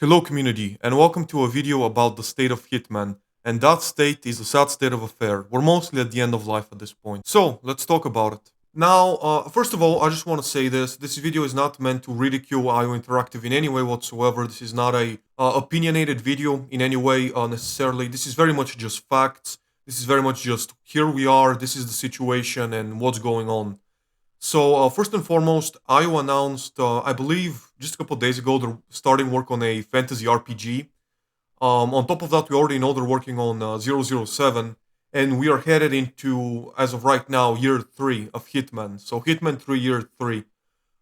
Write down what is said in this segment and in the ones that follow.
Hello community, and welcome to a video about the state of Hitman. And that state is a sad state of affair. We're mostly at the end of life at this point. So, let's talk about it. Now, first of all, I just want to say this. This video is not meant to ridicule IO Interactive in any way whatsoever. This is not a opinionated video in any way necessarily. This is very much just facts. This is very much just here we are, this is the situation, and what's going on. So first and foremost, IO announced, I believe, just a couple of days ago, they're starting work on a fantasy RPG. On top of that, we already know they're working on 007, and we are headed into, as of right now, year 3 of Hitman. So Hitman 3, year 3.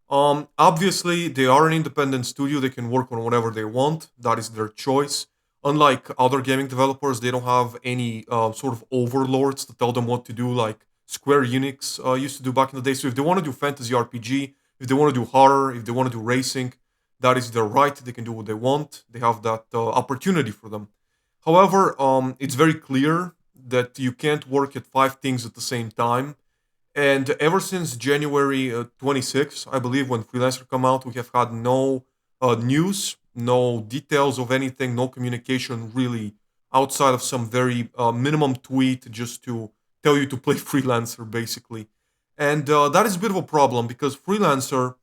Obviously, they are an independent studio. They can work on whatever they want. That is their choice. Unlike other gaming developers, they don't have any sort of overlords to tell them what to do, like Square Enix used to do back in the day. So if they want to do fantasy RPG, if they want to do horror, if they want to do racing, that is their right. They can do what they want. They have that opportunity for them. However, it's very clear that you can't work at 5 things at the same time. And ever since January 26th, I believe, when Freelancer come out, we have had no news, no details of anything, no communication really outside of some very minimum tweet just to tell you to play Freelancer, basically. And that is a bit of a problem because Freelancer,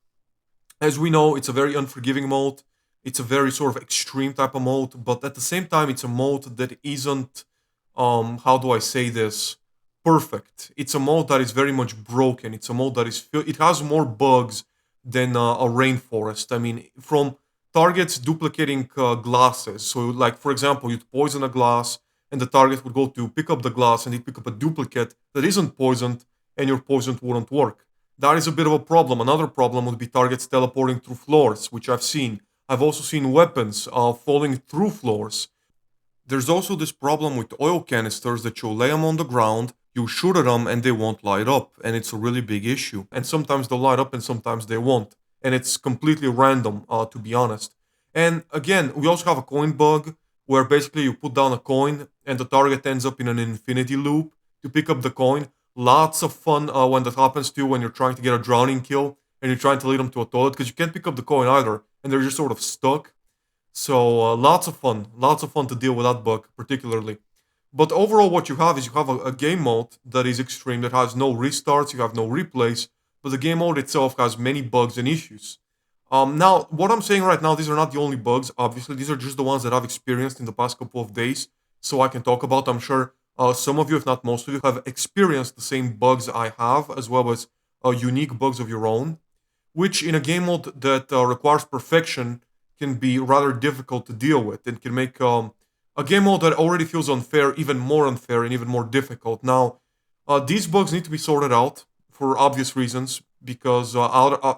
as we know, it's a very unforgiving mode. It's a very sort of extreme type of mode, but at the same time, it's a mode that isn't, how do I say this, perfect. It's a mode that is very much broken. It's a mode that is, it has more bugs than a rainforest. I mean, from targets duplicating glasses. So, like, for example, you'd poison a glass, and the target would go to pick up the glass and he'd pick up a duplicate that isn't poisoned, and your poison wouldn't work. That is a bit of a problem. Another problem would be targets teleporting through floors, which I've seen. I've also seen weapons falling through floors. There's also this problem with oil canisters that you lay them on the ground, you shoot at them, and they won't light up, and it's a really big issue. And sometimes they'll light up, and sometimes they won't. And it's completely random, to be honest. And again, we also have a coin bug where basically you put down a coin and the target ends up in an infinity loop to pick up the coin. Lots of fun when that happens to you when you're trying to get a drowning kill and you're trying to lead them to a toilet because you can't pick up the coin either, and they're just sort of stuck. So lots of fun to deal with that bug particularly. But overall, what you have is you have a game mode that is extreme, that has no restarts, you have no replays, but the game mode itself has many bugs and issues. Now, what I'm saying right now, these are not the only bugs. Obviously, these are just the ones that I've experienced in the past couple of days, so I can talk about. I'm sure some of you, if not most of you, have experienced the same bugs I have, as well as unique bugs of your own, which in a game mode that requires perfection can be rather difficult to deal with and can make a game mode that already feels unfair even more unfair and even more difficult. Now, these bugs need to be sorted out for obvious reasons because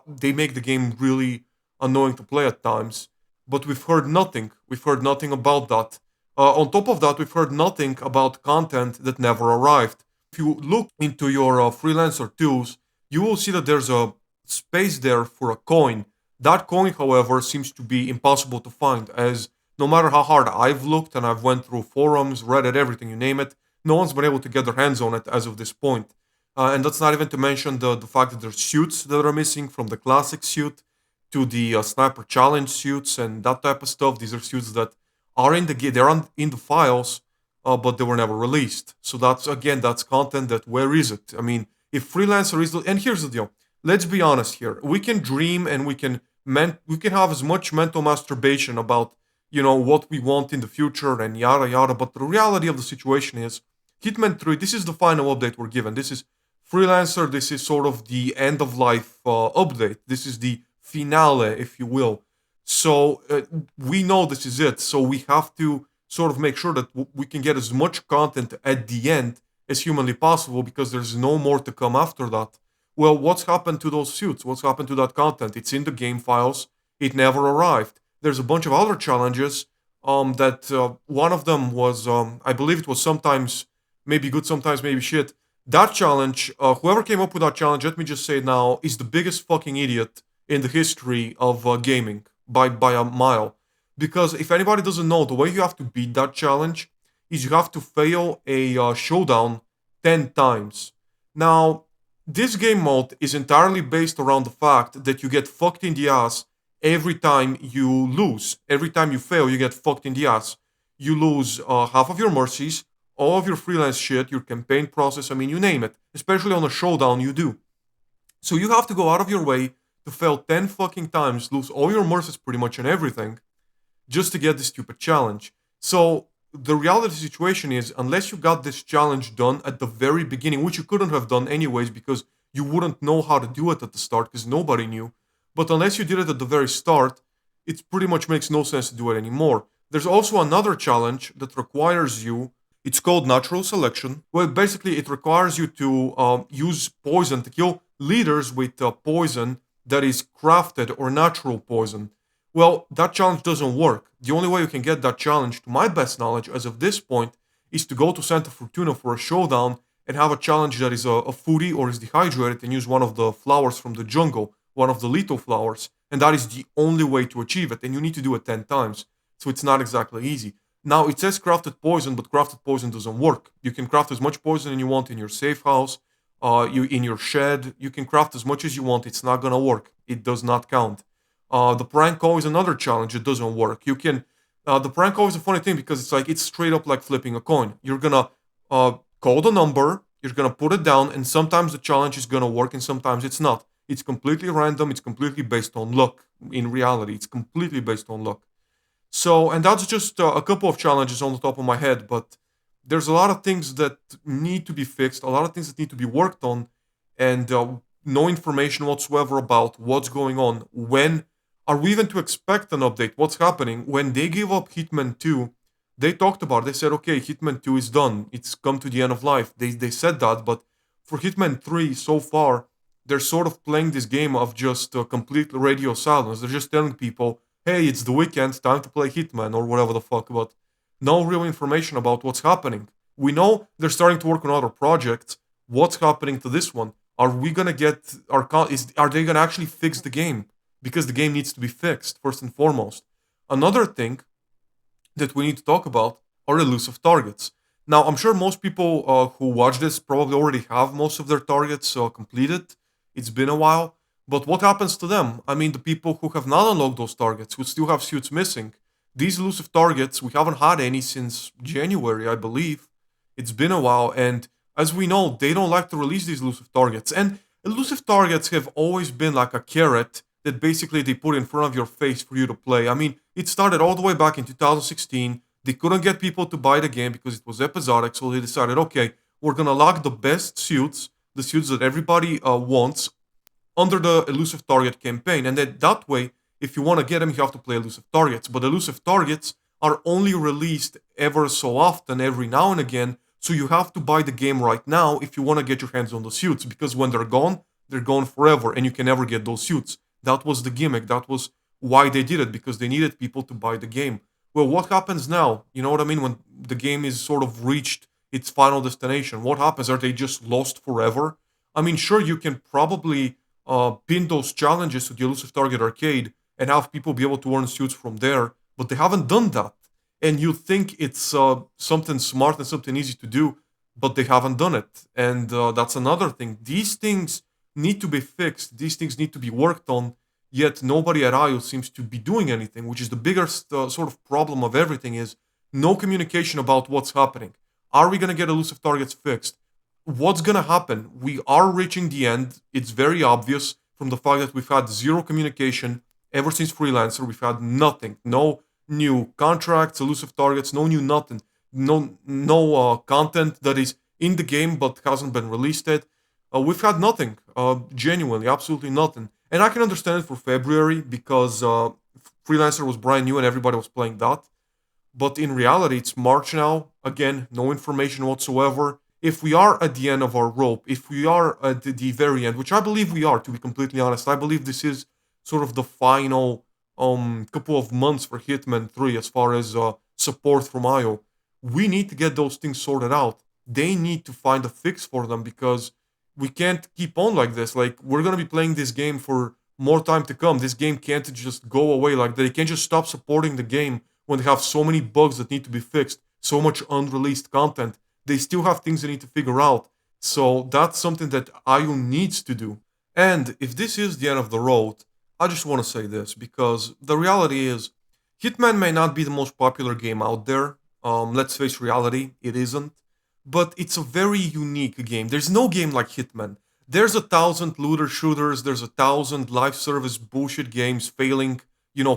they make the game really annoying to play at times. But we've heard nothing. We've heard nothing about that. On top of that, we've heard nothing about content that never arrived. If you look into your freelancer tools, you will see that there's a space there for a coin. That coin, however, seems to be impossible to find, as no matter how hard I've looked and I've went through forums, Reddit, everything, you name it, no one's been able to get their hands on it as of this point. And that's not even to mention the fact that there's suits that are missing, from the classic suit to the sniper challenge suits and that type of stuff. These are suits that are in the game, they're in the files, but they were never released. So that's, again, that's content that, where is it? I mean, if Freelancer is, and here's the deal. Let's be honest here. We can dream and we can have as much mental masturbation about, what we want in the future and yada yada, but the reality of the situation is Hitman 3, this is the final update we're given. This is Freelancer, this is sort of the end of life update. This is the finale, if you will. So we know this is it. So we have to sort of make sure that we can get as much content at the end as humanly possible, because there's no more to come after that. Well, what's happened to those suits? What's happened to that content? It's in the game files. It never arrived. There's a bunch of other challenges. That one of them was, I believe it was sometimes maybe good, sometimes maybe shit. That challenge, whoever came up with that challenge, let me just say now, is the biggest fucking idiot in the history of gaming by a mile. Because if anybody doesn't know, the way you have to beat that challenge is you have to fail a showdown 10 times. Now, this game mode is entirely based around the fact that you get fucked in the ass every time you lose. Every time you fail, you get fucked in the ass. You lose half of your mercies, all of your freelance shit, your campaign process, I mean, you name it. Especially on a showdown, you do. So you have to go out of your way to fail 10 fucking times, lose all your mercies pretty much and everything, just to get this stupid challenge. So the reality situation is, unless you got this challenge done at the very beginning, which you couldn't have done anyways because you wouldn't know how to do it at the start because nobody knew, but unless you did it at the very start, it pretty much makes no sense to do it anymore. There's also another challenge that requires you. It's called natural selection. Well, basically, it requires you to use poison to kill leaders with poison that is crafted or natural poison. Well, that challenge doesn't work. The only way you can get that challenge, to my best knowledge, as of this point, is to go to Santa Fortuna for a showdown and have a challenge that is a foodie or is dehydrated and use one of the flowers from the jungle, one of the lethal flowers, and that is the only way to achieve it. And you need to do it 10 times, so it's not exactly easy. Now, it says crafted poison, but crafted poison doesn't work. You can craft as much poison as you want in your safe house, you in your shed. You can craft as much as you want. It's not gonna work. It does not count. The prank call is another challenge. It doesn't work. You can. The prank call is a funny thing because it's straight up like flipping a coin. You're gonna call the number. You're gonna put it down, and sometimes the challenge is gonna work, and sometimes it's not. It's completely random. It's completely based on luck. In reality, it's completely based on luck. So, and that's just a couple of challenges on the top of my head, but there's a lot of things that need to be fixed, a lot of things that need to be worked on, and no information whatsoever about what's going on. When are we even to expect an update? What's happening? When they gave up Hitman 2, they talked about it. They said, okay, Hitman 2 is done. It's come to the end of life. They said that, but for Hitman 3, so far, they're sort of playing this game of just complete radio silence. They're just telling people, hey, it's the weekend, time to play Hitman or whatever the fuck, but no real information about what's happening. We know they're starting to work on other projects. What's happening to this one? Are we gonna get are they gonna actually fix the game? Because the game needs to be fixed first and foremost. Another thing that we need to talk about are elusive targets. Now, I'm sure most people who watch this probably already have most of their targets completed. It's been a while. But what happens to them? I mean, the people who have not unlocked those targets, who still have suits missing. These elusive targets, we haven't had any since January, I believe. It's been a while, and as we know, they don't like to release these elusive targets. And elusive targets have always been like a carrot that basically they put in front of your face for you to play. I mean, it started all the way back in 2016. They couldn't get people to buy the game because it was episodic, so they decided, okay, we're gonna lock the best suits, the suits that everybody wants, under the elusive target campaign. And then that way, if you want to get them, you have to play elusive targets. But elusive targets are only released ever so often, every now and again. So you have to buy the game right now if you want to get your hands on the suits. Because when they're gone forever, and you can never get those suits. That was the gimmick. That was why they did it, because they needed people to buy the game. Well, what happens now? You know what I mean? When the game is sort of reached its final destination, what happens? Are they just lost forever? I mean, sure, you can probably pin those challenges to the elusive target arcade and have people be able to earn suits from there, but they haven't done that. And you think it's something smart and something easy to do, but they haven't done it. And that's another thing. These things need to be fixed. These things need to be worked on. Yet nobody at IO seems to be doing anything, which is the biggest sort of problem of everything is no communication about what's happening. Are we going to get elusive targets fixed? What's going to happen? We are reaching the end. It's very obvious from the fact that we've had zero communication ever since Freelancer. We've had nothing. No new contracts, elusive targets, no new nothing. No content that is in the game but hasn't been released yet. We've had nothing. Genuinely, absolutely nothing. And I can understand it for February because Freelancer was brand new and everybody was playing that. But in reality, it's March now. Again, no information whatsoever. If we are at the end of our rope, if we are at the very end, which I believe we are, to be completely honest, I believe this is sort of the final couple of months for Hitman 3 as far as support from IO. We need to get those things sorted out. They need to find a fix for them because we can't keep on like this. Like, we're going to be playing this game for more time to come. This game can't just go away like that. They can't just stop supporting the game when they have so many bugs that need to be fixed, so much unreleased content. They still have things they need to figure out. So that's something that IO needs to do. And if this is the end of the road, I just want to say this because the reality is Hitman may not be the most popular game out there. Let's face reality, it isn't. But it's a very unique game. There's no game like Hitman. There's 1,000 looter shooters, there's 1,000 live service bullshit games failing,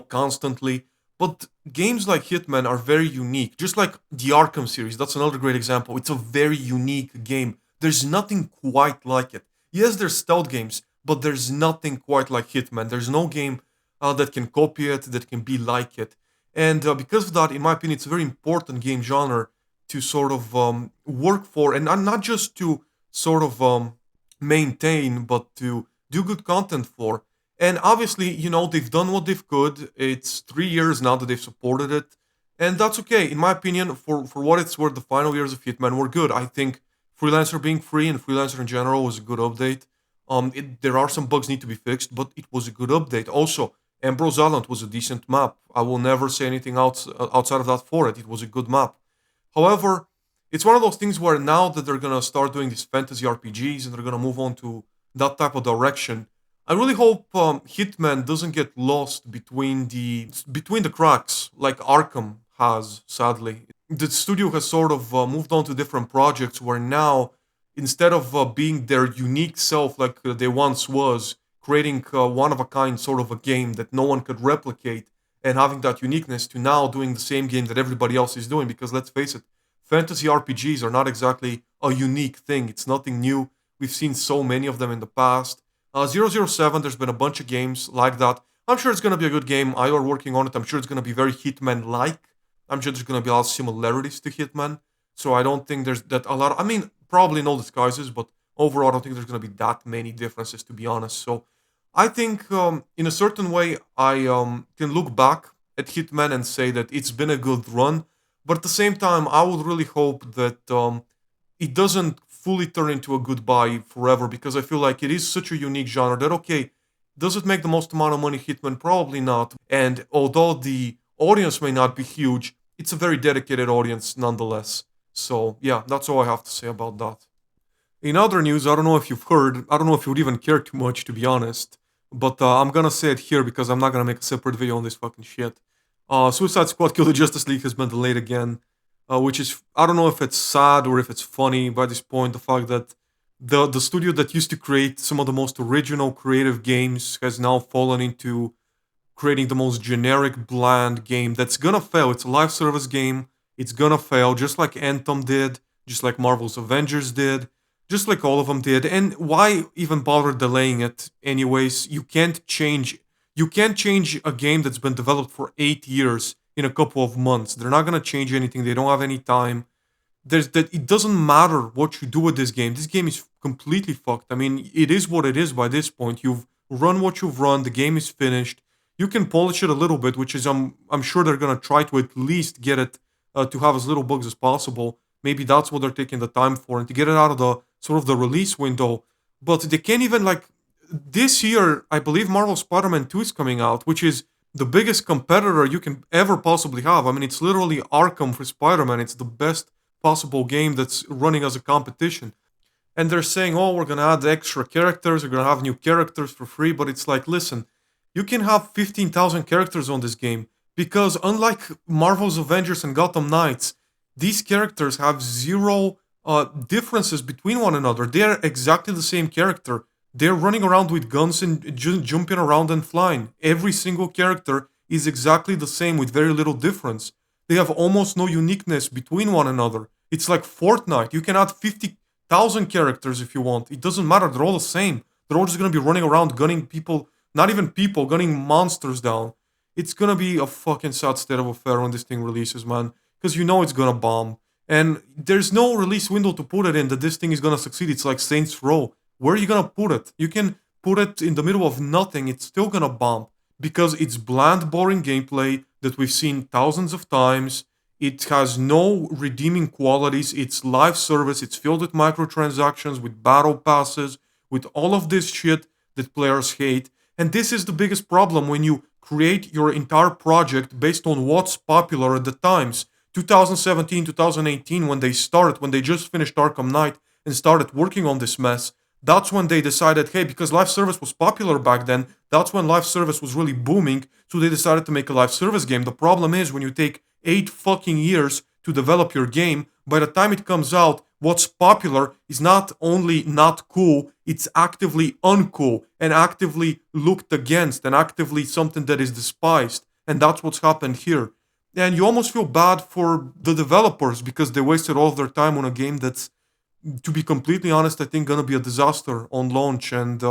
constantly. But games like Hitman are very unique. Just like the Arkham series, that's another great example. It's a very unique game. There's nothing quite like it. Yes, there's stealth games, but there's nothing quite like Hitman. There's no game that can copy it, that can be like it. And because of that, in my opinion, it's a very important game genre to sort of work for, and not just to sort of maintain, but to do good content for. And obviously, they've done what they've could. It's 3 years now that they've supported it. And that's okay. In my opinion, for what it's worth, the final years of Hitman were good. I think Freelancer being free and Freelancer in general was a good update. There are some bugs need to be fixed, but it was a good update. Also, Ambrose Island was a decent map. I will never say anything outside of that for it. It was a good map. However, it's one of those things where now that they're gonna start doing these fantasy RPGs and they're gonna move on to that type of direction, I really hope Hitman doesn't get lost between the cracks like Arkham has. Sadly, the studio has sort of moved on to different projects where now instead of being their unique self like they once was, creating one of a kind sort of a game that no one could replicate and having that uniqueness to now doing the same game that everybody else is doing. Because let's face it, fantasy RPGs are not exactly a unique thing. It's nothing new. We've seen so many of them in the past. 007, there's been a bunch of games like that. I'm sure it's going to be a good game. I are working on it. I'm sure it's going to be very Hitman like. I'm sure there's going to be a lot of similarities to Hitman. So I don't think there's that a lot. I mean, probably no disguises, but overall, I don't think there's going to be that many differences, to be honest. So I think, in a certain way, I can look back at Hitman and say that it's been a good run. But at the same time, I would really hope that it doesn't fully turn into a goodbye forever because I feel like it is such a unique genre that, okay, does it make the most amount of money, Hitman? Probably not. And although the audience may not be huge, it's a very dedicated audience nonetheless. So, yeah, that's all I have to say about that. In other news, I don't know if you've heard, I don't know if you would even care too much, to be honest, but I'm gonna say it here because I'm not gonna make a separate video on this fucking shit. Suicide Squad Kill the Justice League has been delayed again, which is, I don't know if it's sad or if it's funny by this point, the fact that the studio that used to create some of the most original creative games has now fallen into creating the most generic, bland game that's gonna fail. It's a live service game. It's gonna fail, just like Anthem did, just like Marvel's Avengers did, just like all of them did. And why even bother delaying it? Anyways, You can't change a game that's been developed for 8 years in a couple of months. They're not gonna change anything. They don't have any time. There's that. It doesn't matter what you do with this game. This game is completely fucked. I mean, it is what it is by this point. You've run what you've run. The game is finished. You can polish it a little bit, which is I'm sure they're gonna try to at least get it to have as little bugs as possible. Maybe that's what they're taking the time for, and to get it out of the sort of the release window. But they can't even like this year. I believe Marvel Spider-Man 2 is coming out, which is the biggest competitor you can ever possibly have. I mean, it's literally Arkham for Spider-Man. It's the best possible game that's running as a competition. And they're saying, oh, we're gonna add extra characters, we're gonna have new characters for free. But it's like, listen, you can have 15,000 characters on this game because unlike Marvel's Avengers and Gotham Knights, these characters have zero differences between one another. They're exactly the same character. They're running around with guns and jumping around and flying. Every single character is exactly the same with very little difference. They have almost no uniqueness between one another. It's like Fortnite. You can add 50,000 characters if you want. It doesn't matter. They're all the same. They're all just gonna be running around gunning people, not even people, gunning monsters down. It's gonna be a fucking sad state of affair when this thing releases, man. Because you know it's gonna bomb. And there's no release window to put it in that this thing is gonna succeed. It's like Saints Row. Where are you gonna put it? You can put it in the middle of nothing. It's still gonna bomb. Because it's bland, boring gameplay that we've seen thousands of times. It has no redeeming qualities. It's live service. It's filled with microtransactions, with battle passes, with all of this shit that players hate. And this is the biggest problem when you create your entire project based on what's popular at the times. 2017, 2018, when they just finished Arkham Knight and started working on this mess, That's when they decided, hey, because live service was popular back then, that's when live service was really booming, so they decided to make a live service game. The problem is when you take 8 fucking years to develop your game, by the time it comes out, what's popular is not only not cool, it's actively uncool and actively looked against and actively something that is despised. And that's what's happened here. And you almost feel bad for the developers because they wasted all of their time on a game that's, to be completely honest, I think gonna be a disaster on launch. And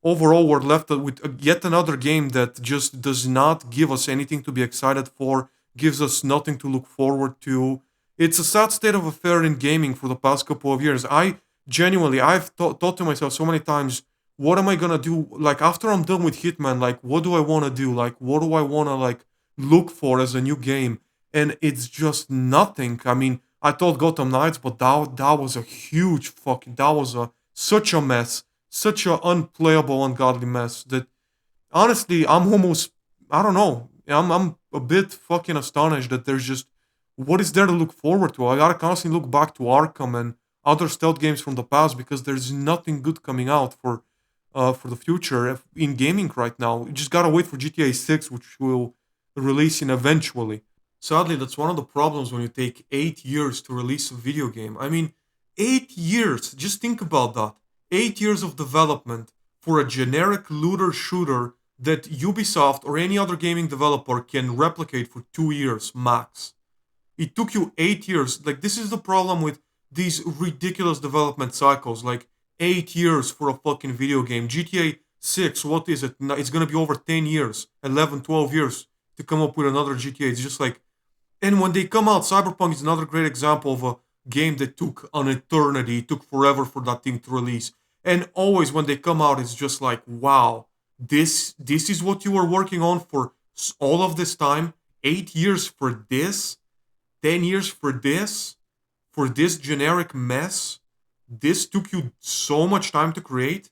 overall, we're left with yet another game that just does not give us anything to be excited for, gives us nothing to look forward to. It's a sad state of affair in gaming for the past couple of years. I genuinely, I've thought to myself so many times, what am I gonna do? Like after I'm done with Hitman, like what do I want to do? Like what do I want to like look for as a new game? And it's just nothing. I mean, I thought Gotham Knights, but that was a huge fucking, that was a such a mess, such a unplayable, ungodly mess that honestly, I'm almost, I don't know, I'm a bit fucking astonished that there's just, what is there to look forward to? I gotta constantly look back to Arkham and other stealth games from the past because there's nothing good coming out for the future in gaming right now. You just gotta wait for GTA 6, which will release in eventually. Sadly, that's one of the problems when you take 8 years to release a video game. I mean, 8 years. Just think about that. 8 years of development for a generic looter shooter that Ubisoft or any other gaming developer can replicate for 2 years max. It took you 8 years. Like, this is the problem with these ridiculous development cycles. Like, 8 years for a fucking video game. GTA 6, what is it? It's gonna be over 10 years, 11, 12 years to come up with another GTA. It's just like, and when they come out, Cyberpunk is another great example of a game that took an eternity. It took forever for that thing to release. And always when they come out, it's just like, wow, this is what you were working on for all of this time. 8 years for this, 10 years for this generic mess. This took you so much time to create.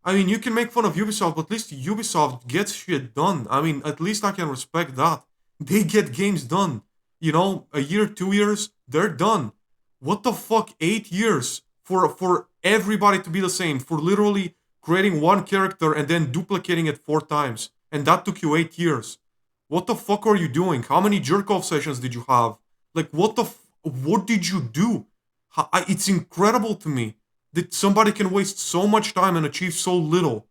I mean, you can make fun of Ubisoft, but at least Ubisoft gets shit done. I mean, at least I can respect that. They get games done. You know, a year, 2 years, they're done. What the fuck? 8 years for everybody to be the same, for literally creating one character and then duplicating it 4 times, and that took you 8 years. What the fuck are you doing? How many jerk off sessions did you have? Like, what did you do? It's incredible to me that somebody can waste so much time and achieve so little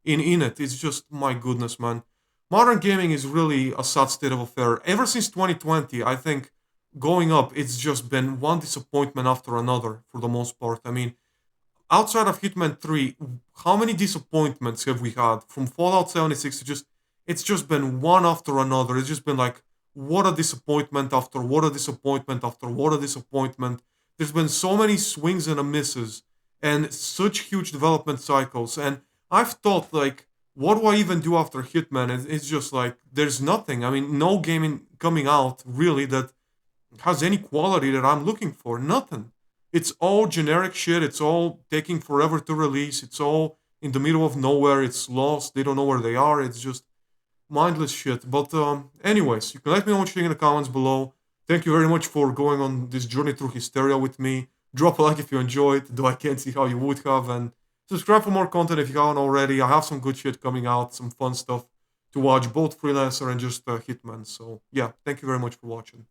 in it. It's just, my goodness, man. Modern gaming is really a sad state of affair. Ever since 2020, I think going up, it's just been one disappointment after another for the most part. I mean, outside of Hitman 3, how many disappointments have we had? From Fallout 76 to just, it's just been one after another. It's just been like, what a disappointment after what a disappointment after what a disappointment. There's been so many swings and a misses and such huge development cycles. And I've thought, like, what do I even do after Hitman? It's just like, there's nothing. I mean, no gaming coming out really that has any quality that I'm looking for. Nothing. It's all generic shit. It's all taking forever to release. It's all in the middle of nowhere. It's lost. They don't know where they are. It's just mindless shit. But anyways, you can let me know what you think in the comments below. Thank you very much for going on this journey through hysteria with me. Drop a like if you enjoyed, though I can't see how you would have, and subscribe for more content if you haven't already. I have some good shit coming out, some fun stuff to watch, both Freelancer and just Hitman. So yeah, thank you very much for watching.